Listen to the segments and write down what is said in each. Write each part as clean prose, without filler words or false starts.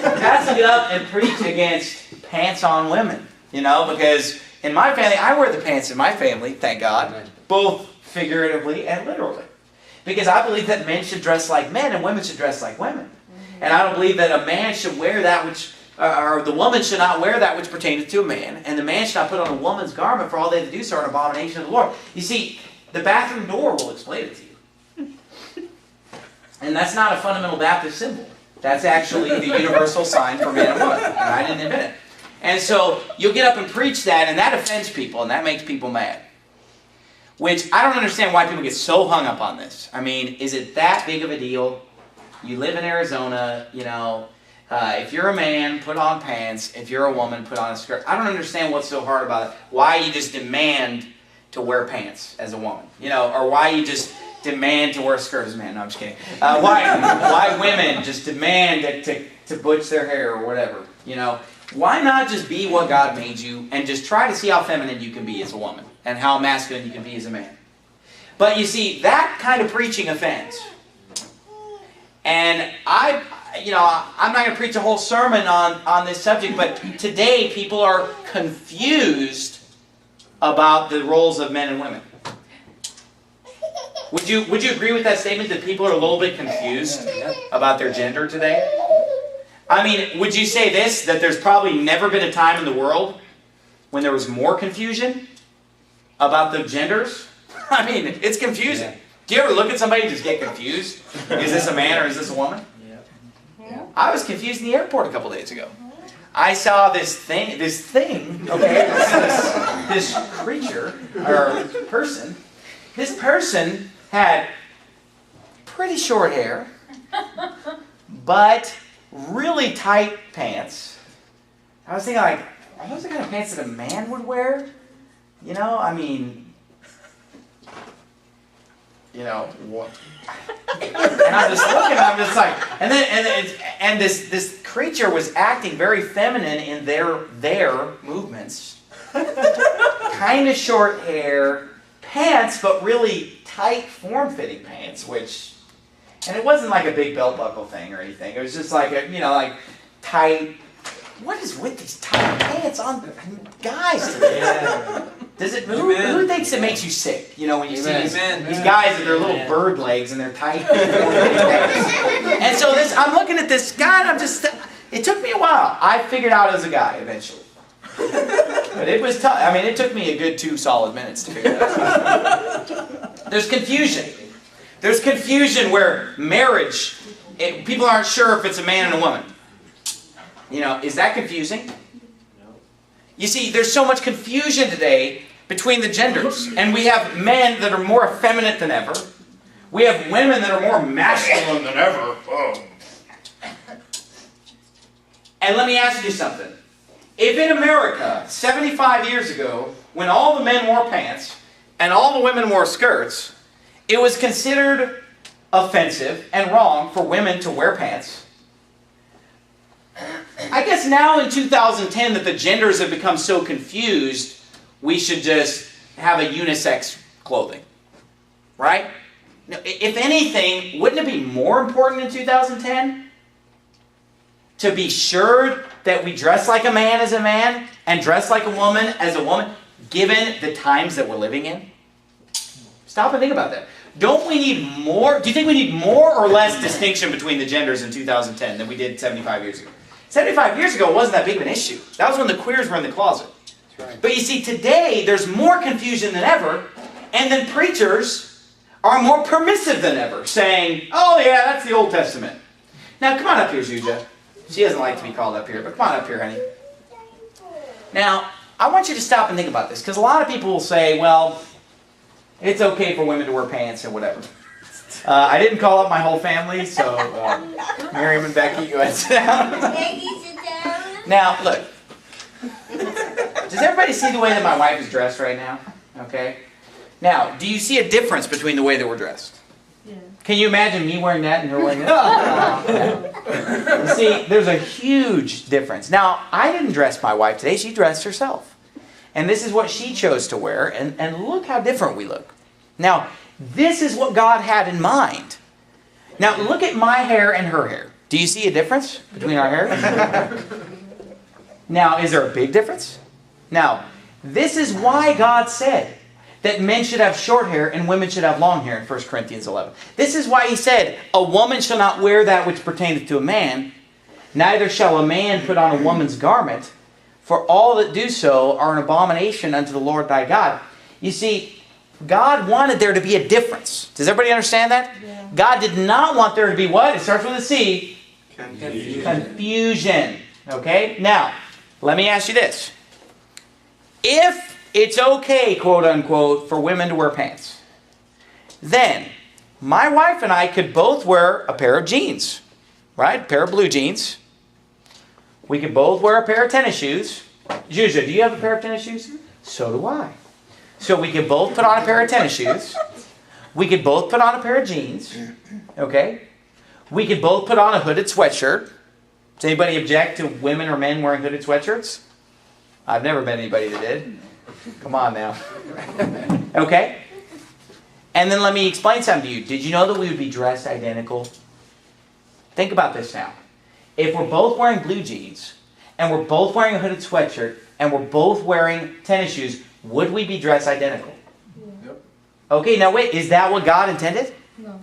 has to get up and preach against pants on women. Because in my family, I wear the pants in my family, thank God, both figuratively and literally. Because I believe that men should dress like men and women should dress like women. And I don't believe that a man should wear that which, or the woman should not wear that which pertains to a man, and the man should not put on a woman's garment, for all they have to do so are an abomination of the Lord. You see, the bathroom door will explain it to you. And that's not a fundamental Baptist symbol. That's actually the universal sign for man and woman. And I didn't invent it. And so you'll get up and preach that, and that offends people, and that makes people mad. Which, I don't understand why people get so hung up on this. I mean, is it that big of a deal? You live in Arizona, if you're a man, put on pants. If you're a woman, put on a skirt. I don't understand what's so hard about it. Why you just demand to wear pants as a woman. Or why you just demand to wear a skirt as a man. No, I'm just kidding. Why women just demand to butch their hair or whatever. Why not just be what God made you and just try to see how feminine you can be as a woman and how masculine you can be as a man. But you see, that kind of preaching offends. And I'm not going to preach a whole sermon on this subject, but today people are confused about the roles of men and women. Would you agree with that statement that people are a little bit confused about their gender today? I mean, would you say this, that there's probably never been a time in the world when there was more confusion about the genders? I mean, it's confusing. Yeah. Do you ever look at somebody and just get confused? Is this a man or is this a woman? Yeah. I was confused in the airport a couple days ago. I saw this thing, okay, this creature, or person. This person had pretty short hair, but really tight pants. I was thinking, are those the kind of pants that a man would wear? What? And I'm just looking, I'm just like, and this creature was acting very feminine in their movements. Kind of short hair, pants, but really tight, form-fitting pants, and it wasn't like a big belt buckle thing or anything. It was just like tight. What is with these tight pants on guys today? Yeah. Does it move? Who thinks it makes you sick? When you see these guys with their little bird legs and their tight. And so I'm looking at this guy, and it took me a while. I figured out as a guy eventually. But it was tough. I mean, it took me a good 2 solid minutes to figure it out. There's confusion. There's confusion where marriage, people aren't sure if it's a man and a woman. Is that confusing? No. You see, there's so much confusion today between the genders. And we have men that are more effeminate than ever. We have women that are more masculine than ever. Oh. And let me ask you something. If in America, 75 years ago, when all the men wore pants and all the women wore skirts, it was considered offensive and wrong for women to wear pants. I guess now in 2010 that the genders have become so confused, we should just have a unisex clothing. Right? If anything, wouldn't it be more important in 2010 to be sure that we dress like a man as a man and dress like a woman as a woman, given the times that we're living in? Stop and think about that. Don't we need more? Do you think we need more or less distinction between the genders in 2010 than we did 75 years ago? 75 years ago, it wasn't that big of an issue. That was when the queers were in the closet. That's right. But you see, today, there's more confusion than ever, and then preachers are more permissive than ever, saying, oh yeah, that's the Old Testament. Now, come on up here, Zuja. She doesn't like to be called up here, but come on up here, honey. Now, I want you to stop and think about this, because a lot of people will say, well, it's okay for women to wear pants or whatever. I didn't call up my whole family, so Miriam and Becky, go ahead and sit down. Becky, sit down. Now, look. Does everybody see the way that my wife is dressed right now? Okay. Now, do you see a difference between the way that we're dressed? Yeah. Can you imagine me wearing that and her wearing that? You see, there's a huge difference. Now, I didn't dress my wife today. She dressed herself. And this is what she chose to wear. And look how different we look. Now, this is what God had in mind. Now, look at my hair and her hair. Do you see a difference between our hair? Now, is there a big difference? Now, this is why God said that men should have short hair and women should have long hair in 1 Corinthians 11. This is why he said, a woman shall not wear that which pertaineth to a man, neither shall a man put on a woman's garment, for all that do so are an abomination unto the Lord thy God. You see, God wanted there to be a difference. Does everybody understand that? Yeah. God did not want there to be what? It starts with a C. Confusion. Okay? Now, let me ask you this. If it's okay, quote unquote, for women to wear pants, then my wife and I could both wear a pair of jeans, right? A pair of blue jeans. We could both wear a pair of tennis shoes. Juja, do you have a pair of tennis shoes? So do I. So we could both put on a pair of tennis shoes. We could both put on a pair of jeans. Okay? We could both put on a hooded sweatshirt. Does anybody object to women or men wearing hooded sweatshirts? I've never met anybody that did. Come on now. Okay? And then let me explain something to you. Did you know that we would be dressed identical? Think about this now. If we're both wearing blue jeans, and we're both wearing a hooded sweatshirt, and we're both wearing tennis shoes, would we be dressed identical? Yep. Okay, now wait, is that what God intended? No.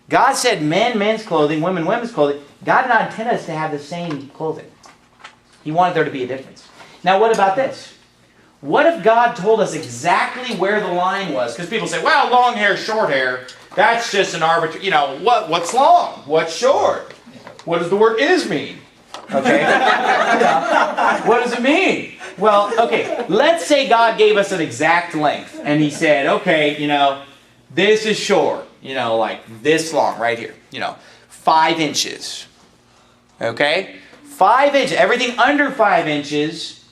God said men's clothing, women's clothing. God did not intend us to have the same clothing. He wanted there to be a difference. Now what about this? What if God told us exactly where the line was? Because people say, well, long hair, short hair, that's just an arbitrary, what's long? What's short? What does the word is mean? Okay? What does it mean? Well, okay, let's say God gave us an exact length, and he said, okay, this is short, like this long right here, 5 inches. Okay? 5 inches. Everything under 5 inches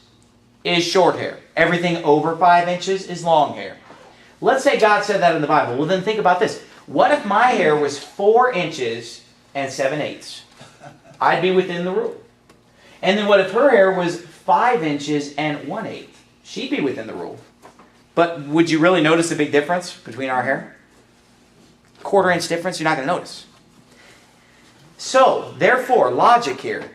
is short hair. Everything over 5 inches is long hair. Let's say God said that in the Bible. Well, then think about this. What if my hair was 4 inches and 7/8? I'd be within the rule. And then what if her hair was 5 inches and 1/8? She'd be within the rule. But would you really notice a big difference between our hair? 1/4 inch difference, you're not going to notice. So, therefore, logic here.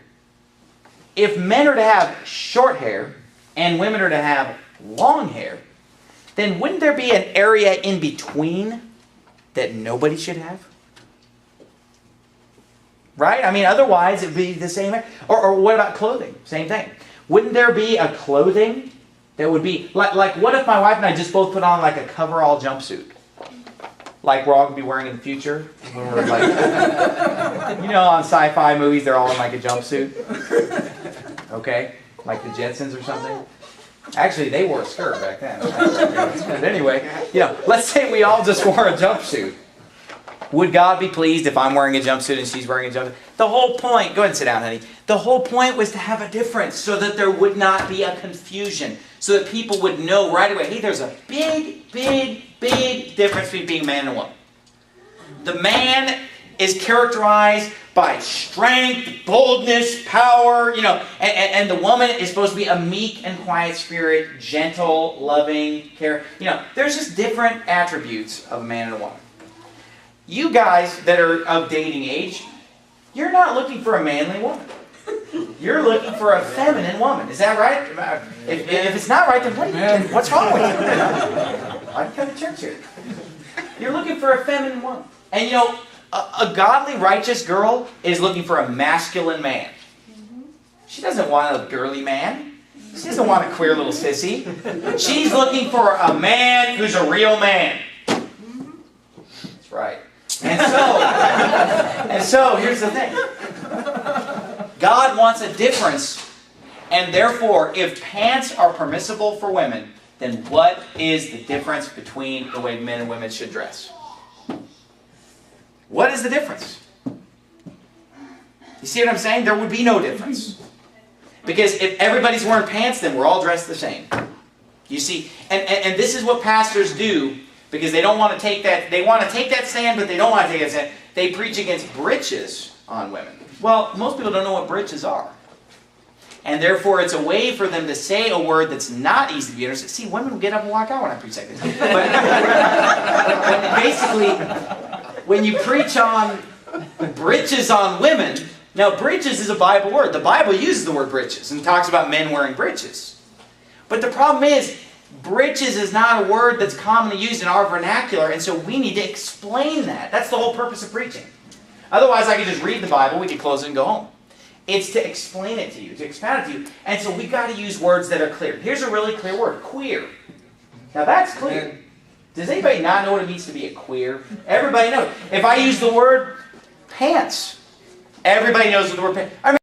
If men are to have short hair and women are to have long hair, then wouldn't there be an area in between that nobody should have? Right? I mean, otherwise it would be the same. Or what about clothing? Same thing. Wouldn't there be a clothing that would be, like what if my wife and I just both put on like a coverall jumpsuit? Like we're all going to be wearing in the future? When we're like, on sci-fi movies, they're all in like a jumpsuit. Okay? Like the Jetsons or something. Actually, they wore a skirt back then. But anyway, let's say we all just wore a jumpsuit. Would God be pleased if I'm wearing a jumpsuit and she's wearing a jumpsuit? The whole point, go ahead and sit down, honey. The whole point was to have a difference so that there would not be a confusion. So that people would know right away, hey, there's a big, big, big difference between being a man and a woman. The man is characterized by strength, boldness, power, and the woman is supposed to be a meek and quiet spirit, gentle, loving, care. There's just different attributes of a man and a woman. You guys that are of dating age, you're not looking for a manly woman. You're looking for a feminine woman. Is that right? If it's not right, then what's wrong with you? I come to church here. You're looking for a feminine woman. And a godly, righteous girl is looking for a masculine man. She doesn't want a girly man. She doesn't want a queer little sissy. She's looking for a man who's a real man. That's right. And so, here's the thing. God wants a difference, and therefore, if pants are permissible for women, then what is the difference between the way men and women should dress? What is the difference? You see what I'm saying? There would be no difference. Because if everybody's wearing pants, then we're all dressed the same. You see, and this is what pastors do, because they don't want to take that, they want to take that stand, but they don't want to take that stand. They preach against breeches on women. Well, most people don't know what breeches are. And therefore, it's a way for them to say a word that's not easy to be understood. See, women will get up and walk out when I preach like this. But basically, when you preach on breeches on women, Now, breeches is a Bible word. The Bible uses the word breeches and talks about men wearing breeches. But the problem is, breeches is not a word that's commonly used in our vernacular, and so we need to explain that. That's the whole purpose of preaching. Otherwise, I could just read the Bible, we could close it and go home. It's to explain it to you, to expound it to you. And so we've got to use words that are clear. Here's a really clear word, queer. Now that's clear. Does anybody not know what it means to be a queer? Everybody knows. If I use the word pants, everybody knows what the word pants. I mean,